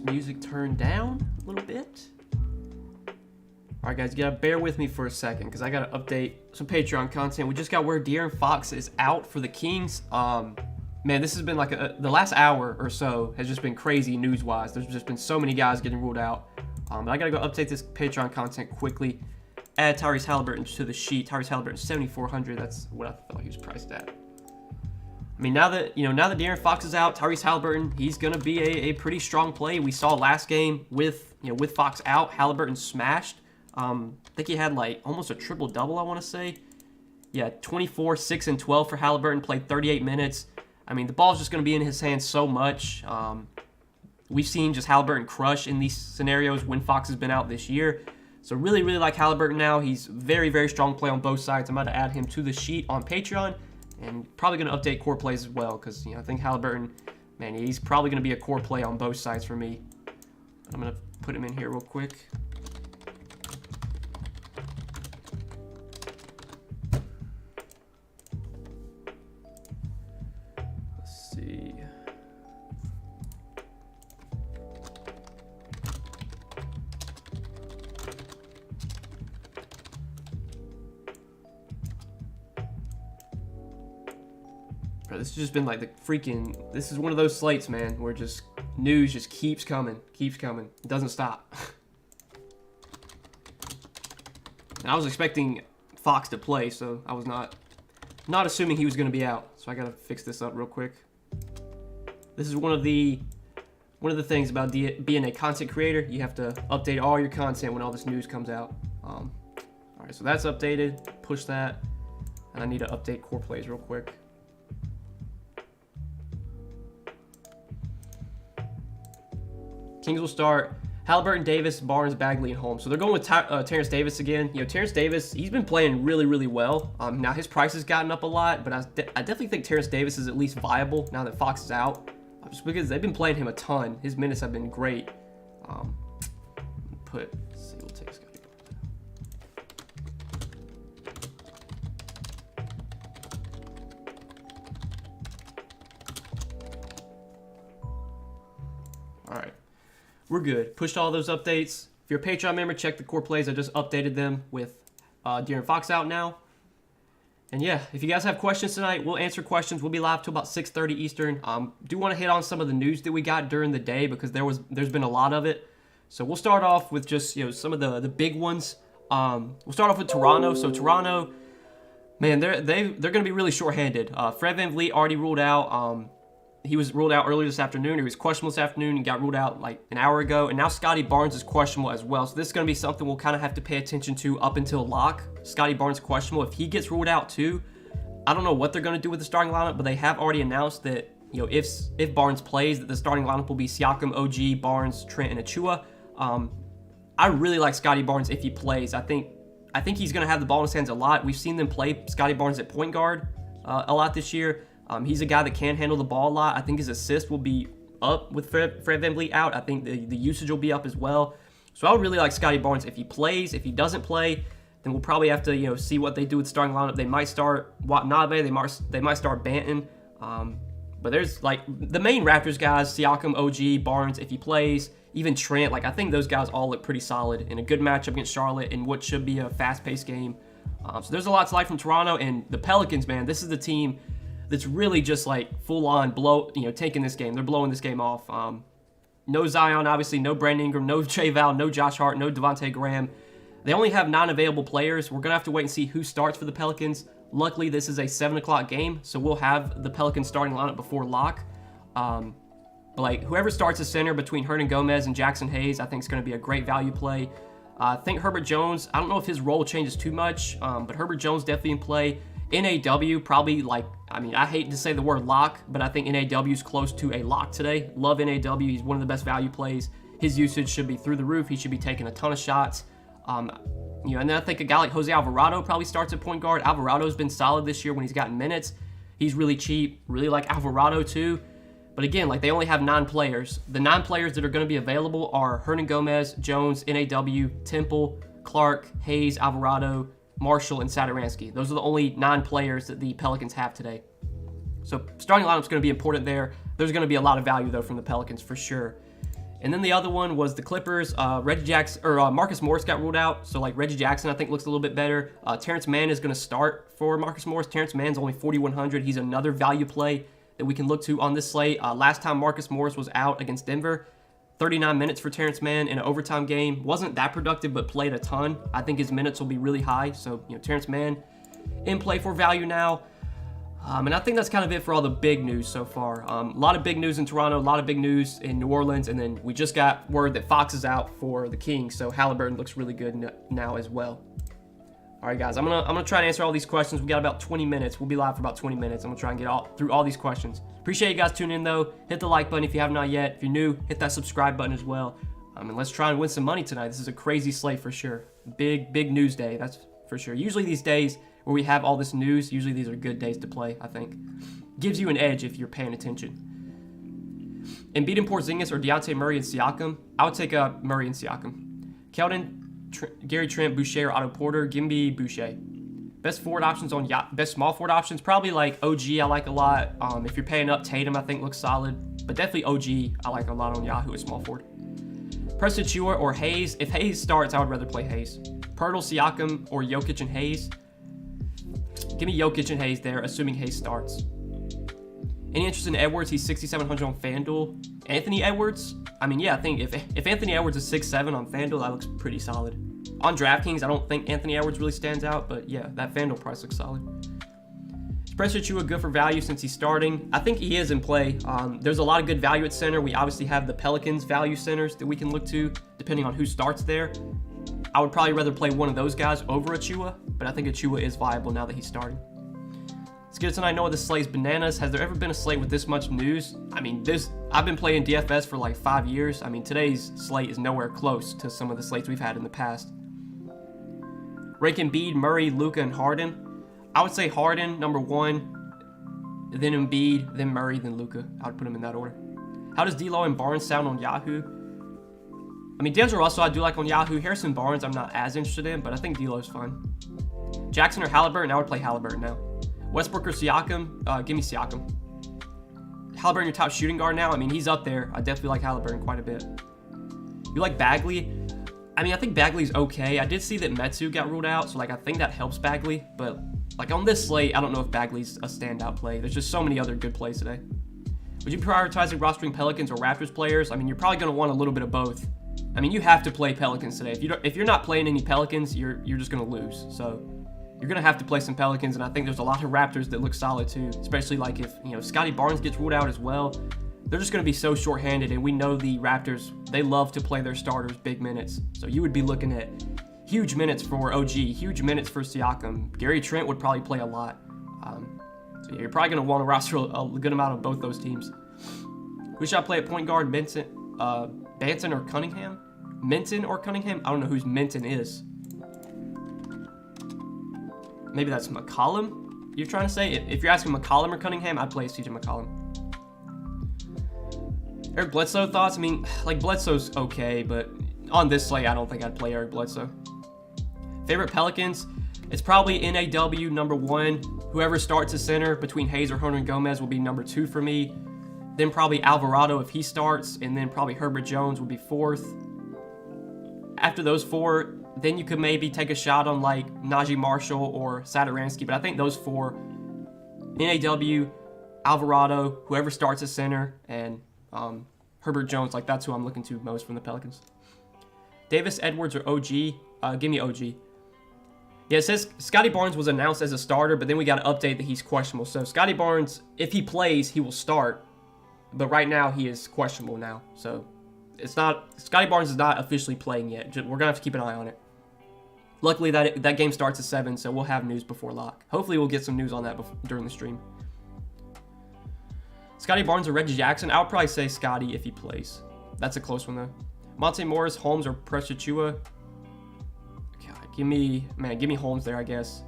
this music turned down a little bit. All right, guys, you gotta bear with me for a second because I gotta update some Patreon content. We just got word De'Aaron Fox is out for the Kings. Man, this has been like the last hour or so has just been crazy news-wise. There's just been so many guys getting ruled out. But I gotta go update this Patreon content quickly. Add Tyrese Haliburton to the sheet. Tyrese Haliburton 7,400. That's what I thought he was priced at. I mean, now that De'Aaron Fox is out, Tyrese Haliburton, he's gonna be a pretty strong play. We saw last game with Fox out, Haliburton smashed. I think he had like almost a triple-double, I want to say. Yeah, 24, 6, and 12 for Haliburton, played 38 minutes. I mean, the ball's just going to be in his hands so much. We've seen just Haliburton crush in these scenarios when Fox has been out this year. So really, really like Haliburton now. He's very, very strong play on both sides. I'm about to add him to the sheet on Patreon. And probably going to update core plays as well because, I think Haliburton, man, he's probably going to be a core play on both sides for me. I'm going to put him in here real quick. See. Bro, this has just been like this is one of those slates, man, where just news just keeps coming. It doesn't stop. And I was expecting Fox to play, so I was not assuming he was going to be out. So I got to fix this up real quick. This is one of the things about being a content creator. You have to update all your content when all this news comes out. All right, so that's updated. Push that. And I need to update core plays real quick. Kings will start Haliburton, Davis, Barnes, Bagley, and Holmes. So they're going with Terrence Davis again. Terrence Davis, he's been playing really, really well. Now his price has gotten up a lot, but I definitely think Terrence Davis is at least viable now that Fox is out. Just because they've been playing him a ton. His minutes have been great. Let's see, we'll take Scotty. All right. We're good. Pushed all those updates. If you're a Patreon member, check the core plays. I just updated them with De'Aaron Fox out now. And yeah, if you guys have questions tonight, we'll answer questions. We'll be live till about 6:30 Eastern. Do want to hit on some of the news that we got during the day because there's been a lot of it. So we'll start off with just some of the big ones. We'll start off with Toronto. So Toronto, man, they're going to be really shorthanded. Fred VanVleet already ruled out. He was ruled out earlier this afternoon. He was questionable this afternoon and got ruled out like an hour ago. And now Scotty Barnes is questionable as well. So this is going to be something we'll kind of have to pay attention to up until lock. Scotty Barnes questionable. If he gets ruled out too, I don't know what they're going to do with the starting lineup, but they have already announced that if Barnes plays, that the starting lineup will be Siakam, OG, Barnes, Trent, and Achua. I really like Scotty Barnes if he plays. I think he's going to have the ball in his hands a lot. We've seen them play Scotty Barnes at point guard a lot this year. He's a guy that can handle the ball a lot. I think his assist will be up with Fred VanVleet out. I think the usage will be up as well. So I would really like Scotty Barnes if he plays. If he doesn't play, then we'll probably have to see what they do with the starting lineup. They might start Watanabe. They might start Banton. But there's like the main Raptors guys: Siakam, OG, Barnes. If he plays, even Trent. Like I think those guys all look pretty solid in a good matchup against Charlotte in what should be a fast-paced game. So there's a lot to like from Toronto and the Pelicans. Man, this is the team that's really just like full-on taking this game. They're blowing this game off. No Zion, obviously, no Brandon Ingram, no Jay Val, no Josh Hart, no Devontae Graham. They only have 9 available players. We're going to have to wait and see who starts for the Pelicans. Luckily, this is a 7 o'clock game, so we'll have the Pelicans starting lineup before lock. But like whoever starts at center between Hernan Gomez and Jackson Hayes, I think is going to be a great value play. I think Herbert Jones, I don't know if his role changes too much, but Herbert Jones definitely in play. NAW, probably I hate to say the word lock, but I think NAW is close to a lock today. Love NAW. He's one of the best value plays. His usage should be through the roof. He should be taking a ton of shots. And then I think a guy like Jose Alvarado probably starts at point guard. Alvarado's been solid this year when he's gotten minutes. He's really cheap. Really like Alvarado too. But again, like they only have 9 players. The 9 players that are going to be available are Hernan Gomez, Jones, NAW, Temple, Clark, Hayes, Alvarado, Marshall, and Satoransky. Those are the only 9 players that the Pelicans have today. So starting lineup's going to be important there. There's going to be a lot of value, though, from the Pelicans for sure. And then the other one was the Clippers. Reggie Jackson or Marcus Morris got ruled out. So like Reggie Jackson, I think looks a little bit better. Terrence Mann is going to start for Marcus Morris. Terrence Mann's only 4,100. He's another value play that we can look to on this slate. Last time Marcus Morris was out against Denver, 39 minutes for Terrence Mann in an overtime game. Wasn't that productive, but played a ton. I think his minutes will be really high. So Terrence Mann in play for value now. And I think that's kind of it for all the big news so far. A lot of big news in Toronto, a lot of big news in New Orleans, and then we just got word that Fox is out for the Kings, so Halliburton looks really good now as well. All right, guys, I'm gonna try and answer all these questions. We got about 20 minutes. We'll be live for about 20 minutes. I'm gonna try and get through all these questions. Appreciate you guys tuning in though. Hit the like button if you have not yet. If you're new, hit that subscribe button as well. And let's try and win some money tonight. This is a crazy slate for sure. Big news day, that's for sure. Usually these days where we have all this news, usually these are good days to play, I think. Gives you an edge if you're paying attention. Embiid and Porzingis or Dejounte Murray and Siakam? I would take Murray and Siakam. Keldon, Gary Trent, Boucher, Otto Porter. Give me Boucher. Best small forward options, probably like OG I like a lot. If you're paying up, Tatum I think looks solid. But definitely OG I like a lot on Yahoo as small forward. Preston Chua or Hayes. If Hayes starts, I would rather play Hayes. Pirtle, Siakam, or Jokic and Hayes. Give me Jokic and Hayes there, assuming Hayes starts. Any interest in Edwards? He's 6,700 on FanDuel. Anthony Edwards? I mean, yeah, I think if Anthony Edwards is 6'7" on FanDuel, that looks pretty solid. On Draftkings, I don't think Anthony Edwards really stands out, but yeah, that FanDuel price looks solid. Is Preston Chua good for value since he's starting? I think he is in play. There's a lot of good value at center. We obviously have the Pelicans value centers that we can look to, depending on who starts there. I would probably rather play one of those guys over Achua, but I think Achua is viable now that he's starting. Let's get it tonight. I know this slate's bananas. Has there ever been a slate with this much news? I mean, I've been playing DFS for like 5 years. I mean, today's slate is nowhere close to some of the slates we've had in the past. Rank Embiid, Murray, Luka, and Harden. I would say Harden, number 1, then Embiid, then Murray, then Luka. I would put them in that order. How does D'Lo and Barnes sound on Yahoo? I mean, D'Angelo Russell I do like on Yahoo. Harrison Barnes I'm not as interested in, but I think D'Lo's fun. Jackson or Halliburton? I would play Halliburton now. Westbrook or Siakam? Give me Siakam. Halliburton your top shooting guard now? I mean, he's up there. I definitely like Halliburton quite a bit. You like Bagley? I mean, I think Bagley's okay. I did see that Metsu got ruled out, so like I think that helps Bagley. But like on this slate, I don't know if Bagley's a standout play. There's just so many other good plays today. Would you prioritize rostering Pelicans or Raptors players? I mean, you're probably going to want a little bit of both. I mean, you have to play Pelicans today. If you're not playing any Pelicans, you're just going to lose. So you're going to have to play some Pelicans, and I think there's a lot of Raptors that look solid too, especially like if, Scotty Barnes gets ruled out as well. They're just going to be so shorthanded, and we know the Raptors, they love to play their starters big minutes. So you would be looking at huge minutes for OG, huge minutes for Siakam. Gary Trent would probably play a lot. So you're probably going to want to roster a good amount of both those teams. Who should I play at point guard? Banton or Cunningham? Minton or Cunningham? I don't know whose Minton is. Maybe that's McCollum you're trying to say? If you're asking McCollum or Cunningham, I'd play CJ McCollum. Eric Bledsoe thoughts? I mean, like Bledsoe's okay, but on this slate, I don't think I'd play Eric Bledsoe. Favorite Pelicans? It's probably NAW number 1. Whoever starts at center between Hayes or Hernan Gomez will be number 2 for me. Then probably Alvarado if he starts, and then probably Herbert Jones would be 4th. After those 4, then you could maybe take a shot on like Najee Marshall or Satoransky, but I think those 4, NAW, Alvarado, whoever starts at center, and Herbert Jones, like that's who I'm looking to most from the Pelicans. Davis, Edwards, or OG? Give me OG. Yeah, it says Scotty Barnes was announced as a starter, but then we got an update that he's questionable. So Scotty Barnes, if he plays, he will start. But right now, he is questionable now. So it's not, Scotty Barnes is not officially playing yet. We're going to have to keep an eye on it. Luckily, that game starts at 7, so we'll have news before lock. Hopefully, we'll get some news on that during the stream. Scotty Barnes or Reggie Jackson? I would probably say Scotty if he plays. That's a close one, though. Monte Morris, Holmes, or Preston Chua? God, give me Holmes there, I guess.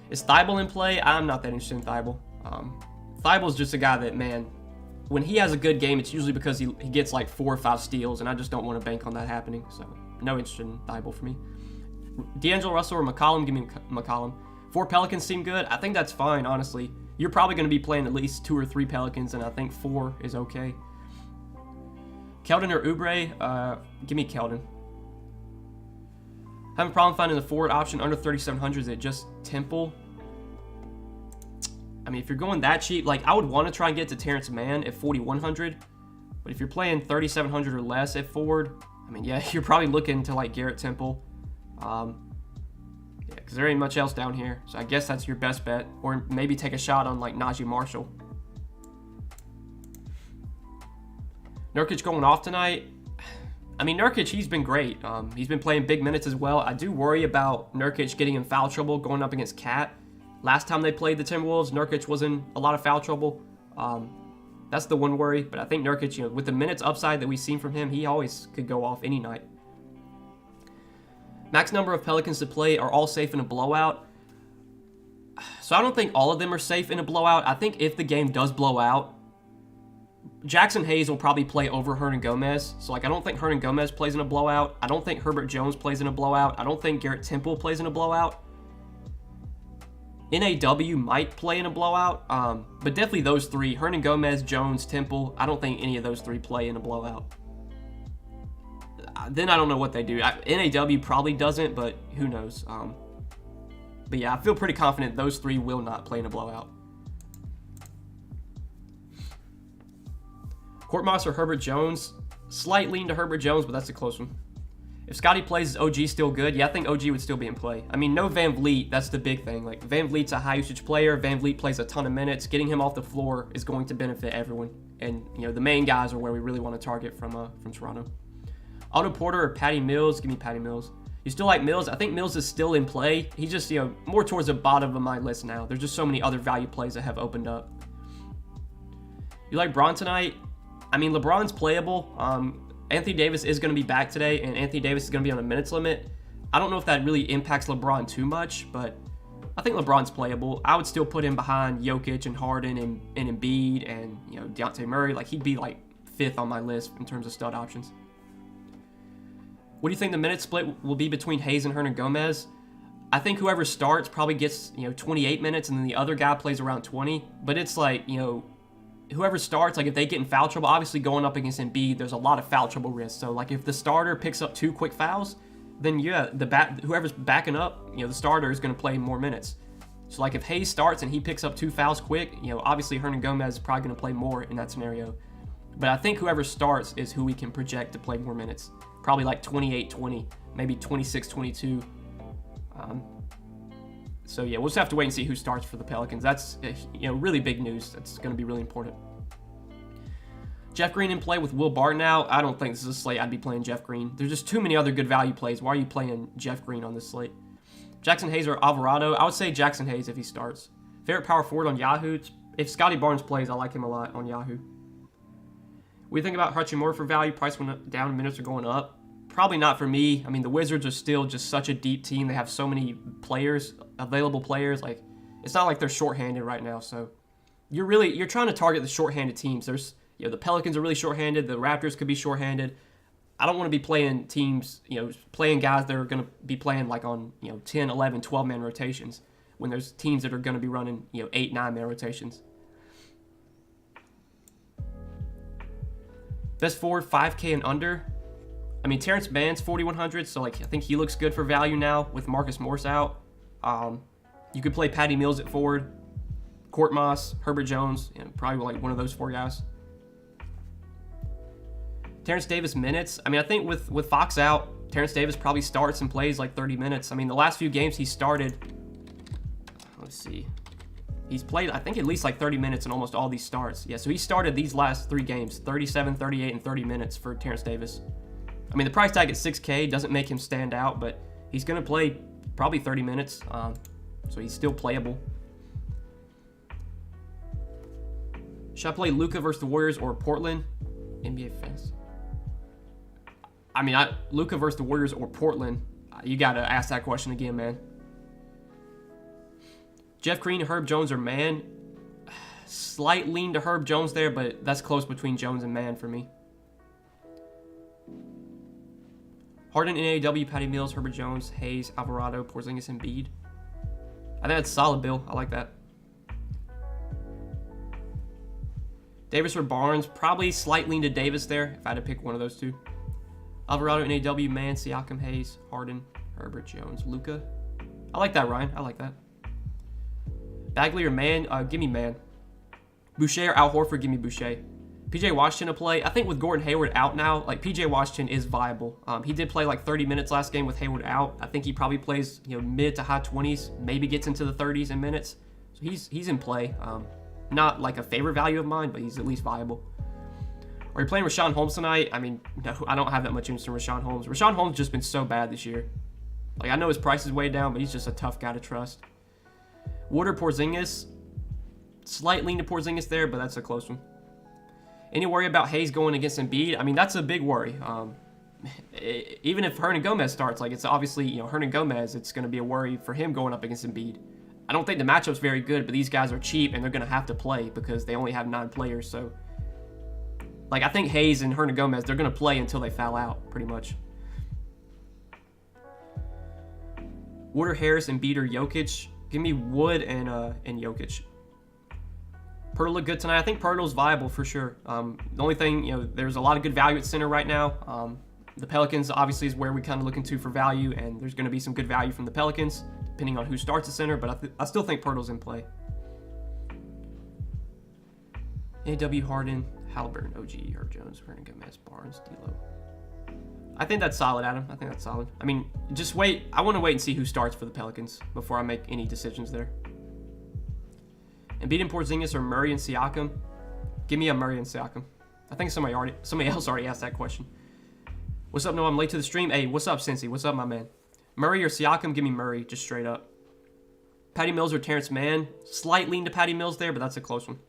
Is Thibault in play? I'm not that interested in Thibault. Thibault's just a guy that, man, when he has a good game, it's usually because he gets like 4 or 5 steals, and I just don't want to bank on that happening. So, no interest in Thibault for me. D'Angelo Russell or McCollum? Give me McCollum. 4 Pelicans seem good. I think that's fine, honestly. You're probably going to be playing at least 2 or 3 Pelicans, and I think 4 is okay. Keldon or Oubre? Give me Keldon. Having a problem finding the forward option under 3,700. Is it just Temple? I mean, if you're going that cheap, like I would want to try and get to Terrence Mann at 4,100. But if you're playing 3,700 or less at forward, I mean, yeah, you're probably looking to like Garrett Temple. Yeah, because there ain't much else down here. So I guess that's your best bet. Or maybe take a shot on like Najee Marshall. Nurkic going off tonight. I mean, Nurkic, he's been great. He's been playing big minutes as well. I do worry about Nurkic getting in foul trouble going up against Cat. Last time they played the Timberwolves, Nurkic was in a lot of foul trouble. That's the one worry. But I think Nurkic, you know, with the minutes upside that we've seen from him, he always could go off any night. Max number of Pelicans to play are all safe in a blowout. So I don't think all of them are safe in a blowout. I think if the game does blow out, Jackson Hayes will probably play over Hernan Gomez. So, like, I don't think Hernan Gomez plays in a blowout. I don't think Herbert Jones plays in a blowout. I don't think Garrett Temple plays in a blowout. NAW might play in a blowout. But definitely those three, Hernan Gomez, Jones, Temple, I don't think any of those three play in a blowout. Then I don't know what they do. NAW probably doesn't, but who knows. But yeah, I feel pretty confident those three will not play in a blowout. Court Moss or Herbert Jones? Slight lean to Herbert Jones, but that's a close one. If Scotty plays, is OG still good? Yeah, I think OG would still be in play. I mean, no Van Vliet, that's the big thing. Like, Van Vliet's a high-usage player. Van Vliet plays a ton of minutes. Getting him off the floor is going to benefit everyone. And, you know, the main guys are where we really want to target from Toronto. Otto Porter or Patty Mills? Give me Patty Mills. You still like Mills? I think Mills is still in play. He's just, you know, more towards the bottom of my list now. There's just so many other value plays that have opened up. You like Bron tonight? I mean, LeBron's playable. Anthony Davis is going to be back today, and Anthony Davis is going to be on a minutes limit. I don't know if that really impacts LeBron too much, but I think LeBron's playable. I would still put him behind Jokic and Harden and Embiid and, you know, Dejounte Murray. Like, he'd be like 5th on my list in terms of stud options. What do you think the minute split will be between Hayes and Hernan Gomez? I think whoever starts probably gets, you know, 28 minutes, and then the other guy plays around 20. But it's like, you know, whoever starts, like if they get in foul trouble, obviously going up against Embiid, there's a lot of foul trouble risk. So like if the starter picks up 2 quick fouls, then yeah, whoever's backing up, you know, the starter is going to play more minutes. So like if Hayes starts and he picks up 2 fouls quick, you know, obviously Hernan Gomez is probably going to play more in that scenario. But I think whoever starts is who we can project to play more minutes. Probably like 28-20, maybe 26-22. So yeah, we'll just have to wait and see who starts for the Pelicans. That's, you know, really big news. That's going to be really important. Jeff Green in play with Will Barton now. I don't think this is a slate I'd be playing Jeff Green. There's just too many other good value plays. Why are you playing Jeff Green on this slate? Jackson Hayes or Alvarado? I would say Jackson Hayes if he starts. Favorite power forward on Yahoo? If Scotty Barnes plays, I like him a lot on Yahoo. What do you think about Hachimura for value? Price went down, minutes are going up. Probably not for me. I mean, the Wizards are still just such a deep team. They have so many players, available players. Like, it's not like they're shorthanded right now. So you're trying to target the shorthanded teams. There's, you know, the Pelicans are really shorthanded. The Raptors could be shorthanded. I don't want to be playing teams, you know, playing guys that are going to be playing like on, you know, 10, 11, 12-man rotations when there's teams that are going to be running, you know, 8, 9-man rotations. Best forward 5K and under. I mean, Terrence Mann's 4,100, so like I think he looks good for value now with Marcus Morris out. You could play Patty Mills at forward, Court Moss, Herbert Jones, you know, probably like one of those 4 guys. Terrence Davis minutes. I mean, I think with Fox out, Terrence Davis probably starts and plays like 30 minutes. I mean, the last few games he started, let's see, he's played I think at least like 30 minutes in almost all these starts. Yeah, so he started these last 3 games, 37, 38, and 30 minutes for Terrence Davis. I mean, the price tag at 6K doesn't make him stand out, but he's going to play probably 30 minutes, so he's still playable. Should I play Luka versus the Warriors or Portland? NBA fans. I mean, Luka versus the Warriors or Portland, you got to ask that question again, man. Jeff Green, Herb Jones, or Mann? Slight lean to Herb Jones there, but that's close between Jones and Mann for me. Harden, NAW, Patty Mills, Herbert Jones, Hayes, Alvarado, Porzingis, and Embiid. I think that's solid, Bill. I like that. Davis or Barnes? Probably slight lean to Davis there if I had to pick one of those two. Alvarado, NAW, Man, Siakam, Hayes, Harden, Herbert, Jones, Luka. I like that, Ryan. I like that. Bagley or Man? Give me Man. Boucher or Al Horford? Give me Boucher. PJ Washington to play. I think with Gordon Hayward out now, like PJ Washington is viable. He did play like 30 minutes last game with Hayward out. I think he probably plays mid to high 20s, maybe gets into the 30s in minutes. So he's in play. Not like a favorite value of mine, but he's at least viable. Are you playing Rashawn Holmes tonight? I mean, no, I don't have that much interest in Rashawn Holmes. Rashawn Holmes just been so bad this year. Like I know his price is way down, but he's just a tough guy to trust. Wood or Porzingis? Slight lean to Porzingis there, but that's a close one. Any worry about Hayes going against Embiid? I mean, that's a big worry. Even if Hernan Gomez starts, like it's obviously, Hernan Gomez, it's going to be a worry for him going up against Embiid. I don't think the matchup's very good, but these guys are cheap and they're going to have to play because they only have 9 players. So, like, I think Hayes and Hernan Gomez, they're going to play until they foul out, pretty much. Wood or Harris, Embiid or Jokic? Give me Wood and Jokic. Pirtle look good tonight. I think Pirtle's viable for sure. The only thing, there's a lot of good value at center right now. The Pelicans obviously is where we kind of looking to for value, and there's going to be some good value from the Pelicans, depending on who starts at center, but I still think Pirtle's in play. A.W. Harden, Halliburton, OG, Herb Jones, Hernan Gomez, Barnes, D'Lo. I think that's solid, Adam. I think that's solid. I mean, just wait. I want to wait and see who starts for the Pelicans before I make any decisions there. Embiid and Porzingis or Murray and Siakam? Give me a Murray and Siakam. I think somebody else already asked that question. What's up, Noah? I'm late to the stream. Hey, what's up, Cincy? What's up, my man? Murray or Siakam? Give me Murray, just straight up. Patty Mills or Terrence Mann? Slight lean to Patty Mills there, but that's a close one.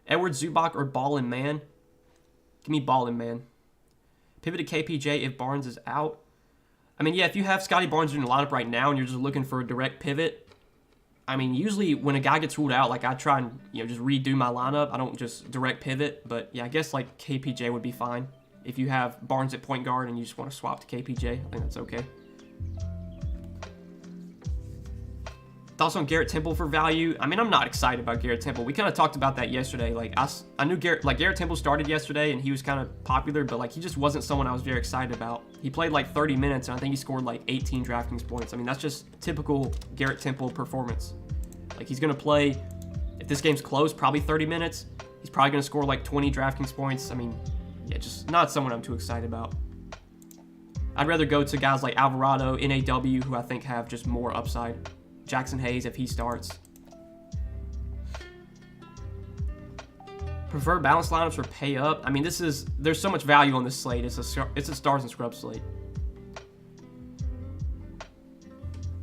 Edward Zubac or Ball and Mann? Give me Ball and Mann. Pivot to KPJ if Barnes is out. I mean, yeah, if you have Scotty Barnes in the lineup right now and you're just looking for a direct pivot, I mean, usually when a guy gets ruled out, like I try and just redo my lineup. I don't just direct pivot, but yeah, I guess like KPJ would be fine. If you have Barnes at point guard and you just want to swap to KPJ, I think that's okay. Thoughts on Garrett Temple for value? I mean, I'm not excited about Garrett Temple. We kind of talked about that yesterday. Like I knew Garrett Temple started yesterday and he was kind of popular, but like he just wasn't someone I was very excited about. He played like 30 minutes and I think he scored like 18 DraftKings points. I mean, that's just typical Garrett Temple performance. Like he's going to play, if this game's close, probably 30 minutes. He's probably going to score like 20 DraftKings points. I mean, yeah, just not someone I'm too excited about. I'd rather go to guys like Alvarado, NAW, who I think have just more upside. Jackson Hayes if he starts. Prefer balanced lineups or pay up? I mean, there's so much value on this slate. It's a stars and scrubs slate.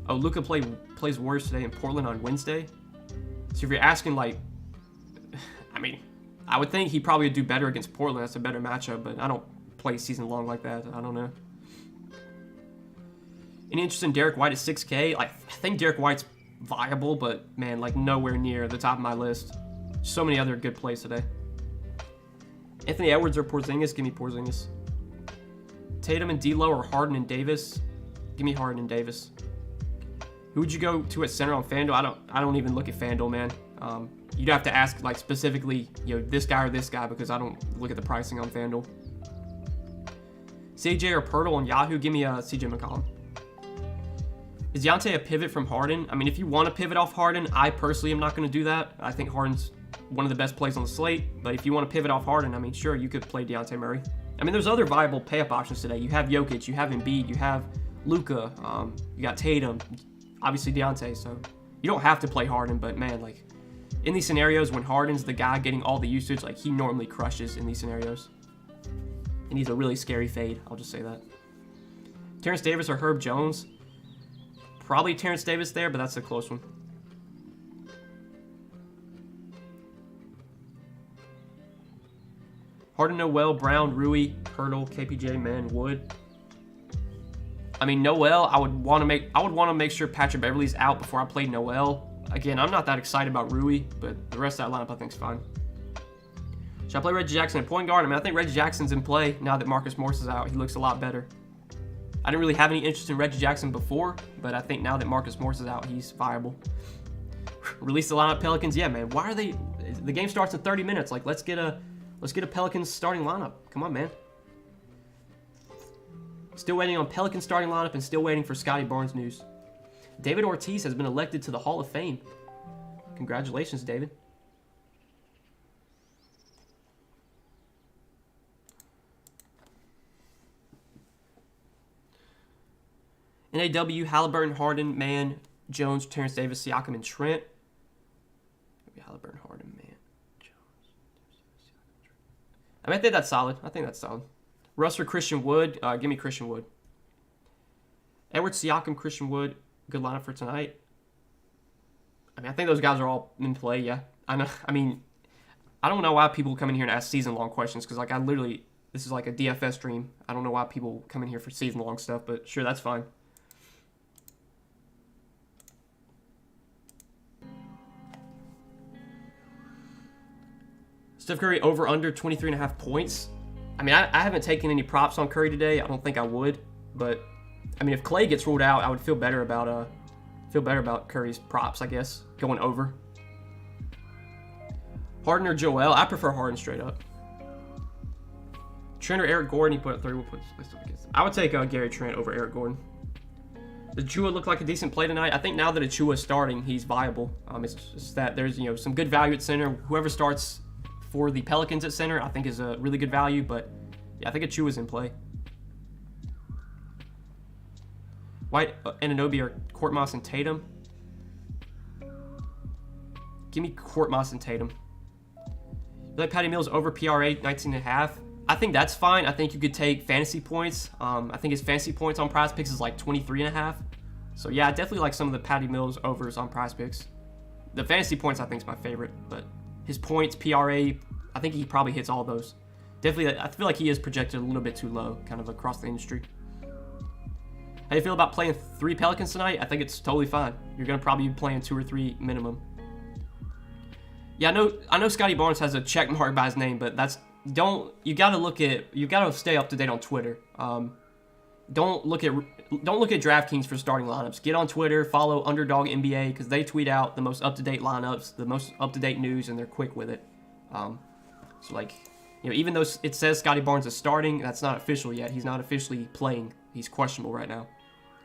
Oh, Luka plays Warriors today in Portland on Wednesday. So if you're asking, like, I mean, I would think he probably would do better against Portland. That's a better matchup, but I don't play season long like that. I don't know. Any interest in Derek White at 6K? I think Derek White's viable, but man, like nowhere near the top of my list. So many other good plays today. Anthony Edwards or Porzingis? Give me Porzingis. Tatum and D'Lo or Harden and Davis? Give me Harden and Davis. Who would you go to at center on FanDuel? I don't even look at FanDuel, man. You'd have to ask like specifically, this guy or this guy because I don't look at the pricing on FanDuel. CJ or Pirtle on Yahoo? Give me CJ McCollum. Is Deontay a pivot from Harden? I mean, if you want to pivot off Harden, I personally am not going to do that. I think Harden's one of the best plays on the slate. But if you want to pivot off Harden, I mean, sure, you could play Deontay Murray. I mean, there's other viable pay-up options today. You have Jokic, you have Embiid, you have Luka, you got Tatum, obviously Deontay. So you don't have to play Harden, but man, like in these scenarios when Harden's the guy getting all the usage, like he normally crushes in these scenarios. And he's a really scary fade, I'll just say that. Terrence Davis or Herb Jones? Probably Terrence Davis there, but that's a close one. Harden, Noel, Brown, Rui, Pirtle, KPJ, Mann, Wood. I mean, Noel, I would want to make sure Patrick Beverly's out before I play Noel. Again, I'm not that excited about Rui, but the rest of that lineup I think is fine. Should I play Reggie Jackson at point guard? I mean, I think Reggie Jackson's in play now that Marcus Morris is out. He looks a lot better. I didn't really have any interest in Reggie Jackson before, but I think now that Marcus Morris is out, he's viable. Release the lineup, Pelicans. Yeah, man. Why are they... The game starts in 30 minutes. Like, let's get a Pelicans starting lineup. Come on, man. Still waiting on Pelicans starting lineup and still waiting for Scotty Barnes news. David Ortiz has been elected to the Hall of Fame. Congratulations, David. NAW, Halliburton, Harden, Mann, Jones, Terrence Davis, Siakam, and Trent. Halliburton, Harden, Mann, Jones. I think that's solid. Russ or Christian Wood? Give me Christian Wood. Edward, Siakam, Christian Wood. Good lineup for tonight. I mean, I think those guys are all in play, yeah. I know. I mean, I don't know why people come in here and ask season-long questions because, like, this is like a DFS stream. I don't know why people come in here for season-long stuff, but sure, that's fine. Steph Curry over under 23.5 points. I mean, I haven't taken any props on Curry today. I don't think I would, but I mean, if Clay gets ruled out, I would feel better about Curry's props, I guess, going over. Harden or Joel? I prefer Harden straight up. Trent or Eric Gordon? He put up 30. I would take Gary Trent over Eric Gordon. Does Achua look like a decent play tonight? I think now that Achua is starting, he's viable. It's just that there's some good value at center. Whoever starts for the Pelicans at center, I think is a really good value. But yeah, I think Achua is in play. White, Anunoby, or Korkmaz and Tatum? Give me Korkmaz and Tatum. You like Patty Mills over PRA 19.5? I think that's fine. I think you could take fantasy points. I think his fantasy points on Prize Picks is like 23.5. So yeah, I definitely like some of the Patty Mills overs on Prize Picks. The fantasy points I think is my favorite, but his points, PRA, I think he probably hits all those. Definitely, I feel like he is projected a little bit too low, kind of across the industry. How do you feel about playing 3 Pelicans tonight? I think it's totally fine. You're going to probably be playing 2 or 3 minimum. Yeah, I know Scotty Barnes has a check mark by his name, but you got to stay up to date on Twitter. Don't look at DraftKings for starting lineups. Get on Twitter, follow Underdog NBA because they tweet out the most up-to-date lineups, the most up-to-date news, and they're quick with it. So like, even though it says Scotty Barnes is starting, that's not official yet. He's not officially playing. He's questionable right now.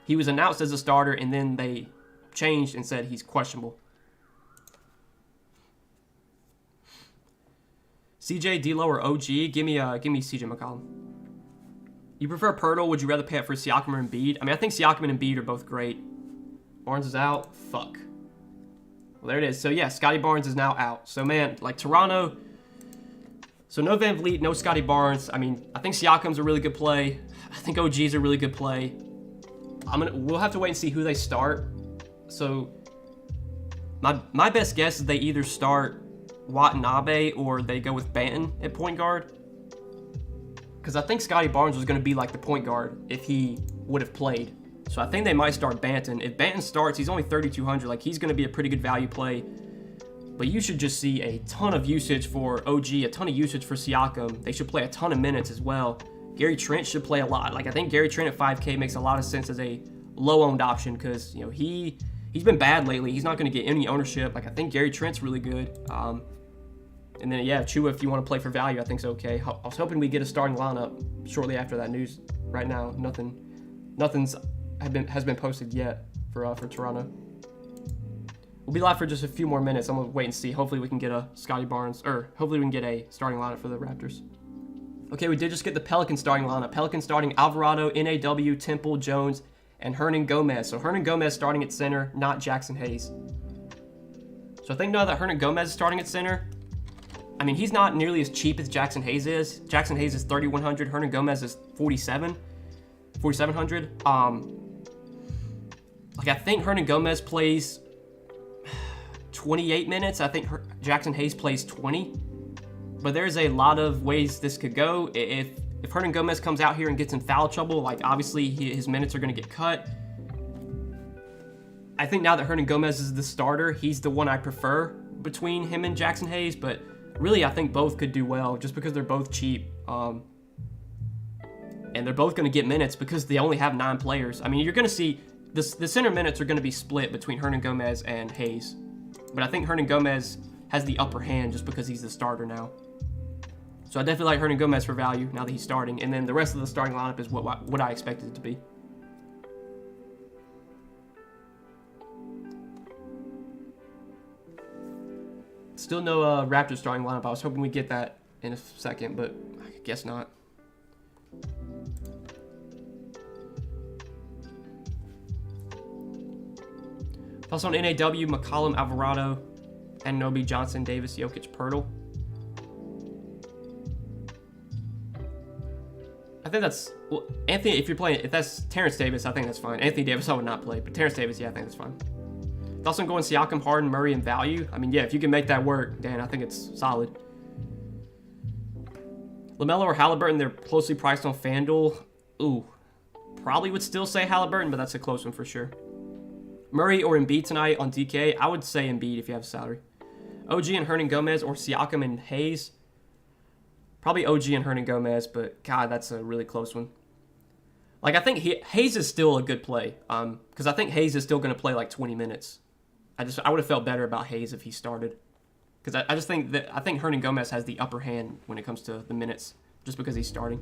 He was announced as a starter, and then they changed and said he's questionable. CJ, D'Lo, or OG? Give me CJ McCollum. You prefer Pirtle? Would you rather pay up for Siakam or Embiid? I mean, I think Siakam and Embiid are both great. Barnes is out. Fuck. Well, there it is. So yeah, Scotty Barnes is now out. So man, like Toronto. So no Van Vliet, no Scotty Barnes. I mean, I think Siakam's a really good play. I think OG's a really good play. We'll have to wait and see who they start. So my best guess is they either start Watanabe or they go with Banton at point guard. Because I think Scotty Barnes was going to be like the point guard if he would have played. So I think they might start Banton. If Banton starts, he's only 3,200. Like, he's going to be a pretty good value play. But you should just see a ton of usage for OG, a ton of usage for Siakam. They should play a ton of minutes as well. Gary Trent should play a lot. Like, I think Gary Trent at 5K makes a lot of sense as a low-owned option because, he's been bad lately. He's not going to get any ownership. Like, I think Gary Trent's really good. And then, yeah, Chua, if you want to play for value, I think it's okay. I was hoping we get a starting lineup shortly after that news. Right now, nothing's has been posted yet for Toronto. We'll be live for just a few more minutes. I'm going to wait and see. Hopefully we can get a Scotty Barnes, or hopefully we can get a starting lineup for the Raptors. Okay, we did just get the Pelican starting lineup. Pelican starting Alvarado, NAW, Temple, Jones, and Hernan Gomez. So Hernan Gomez starting at center, not Jackson Hayes. So I think now that Hernan Gomez is starting at center, I mean, he's not nearly as cheap as Jackson Hayes is. Jackson Hayes is 3,100. Hernan Gomez is 4,700. Like, I think Hernan Gomez plays 28 minutes. I think Jackson Hayes plays 20. But there's a lot of ways this could go. If Hernan Gomez comes out here and gets in foul trouble, like, obviously his minutes are going to get cut. I think now that Hernan Gomez is the starter, he's the one I prefer between him and Jackson Hayes. But really, I think both could do well just because they're both cheap. And they're both going to get minutes because they only have 9 players. I mean, you're going to see the center minutes are going to be split between Hernan Gomez and Hayes. But I think Hernan Gomez has the upper hand just because he's the starter now. So I definitely like Hernan Gomez for value now that he's starting. And then the rest of the starting lineup is what I expected it to be. Still no Raptors starting lineup. I was hoping we'd get that in a second, but I guess not. Plus on NAW, McCollum, Alvarado, Anunoby, Johnson, Davis, Jokic, Pirtle. I think that's, well, Anthony, if that's Terrence Davis, I think that's fine. Anthony Davis, I would not play, but Terrence Davis, yeah, I think that's fine. Thoughts on going Siakam, Harden, Murray, and value? I mean, yeah, if you can make that work, Dan, I think it's solid. LaMelo or Halliburton, they're closely priced on FanDuel. Ooh, probably would still say Halliburton, but that's a close one for sure. Murray or Embiid tonight on DK? I would say Embiid if you have a salary. OG and Hernan Gomez or Siakam and Hayes? Probably OG and Hernan Gomez, but God, that's a really close one. Like, I think Hayes is still a good play, because I think Hayes is still going to play like 20 minutes. I would have felt better about Hayes if he started, because I just think Hernan Gomez has the upper hand when it comes to the minutes, just because he's starting.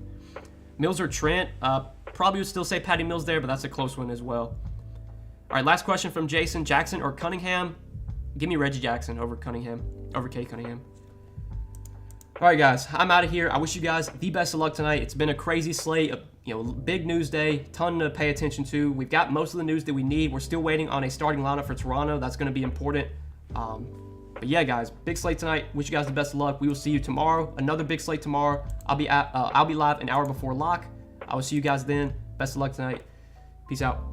Mills or Trent? Probably would still say Patty Mills there, but that's a close one as well. All right, last question from Jason. Jackson or Cunningham? Give me Reggie Jackson over Kate Cunningham. All right, guys, I'm out of here. I wish you guys the best of luck tonight. It's been a crazy slate, big news day, ton to pay attention to. We've got most of the news that we need. We're still waiting on a starting lineup for Toronto. That's going to be important. But yeah, guys, big slate tonight. Wish you guys the best of luck. We will see you tomorrow. Another big slate tomorrow. I'll be live an hour before lock. I will see you guys then. Best of luck tonight. Peace out.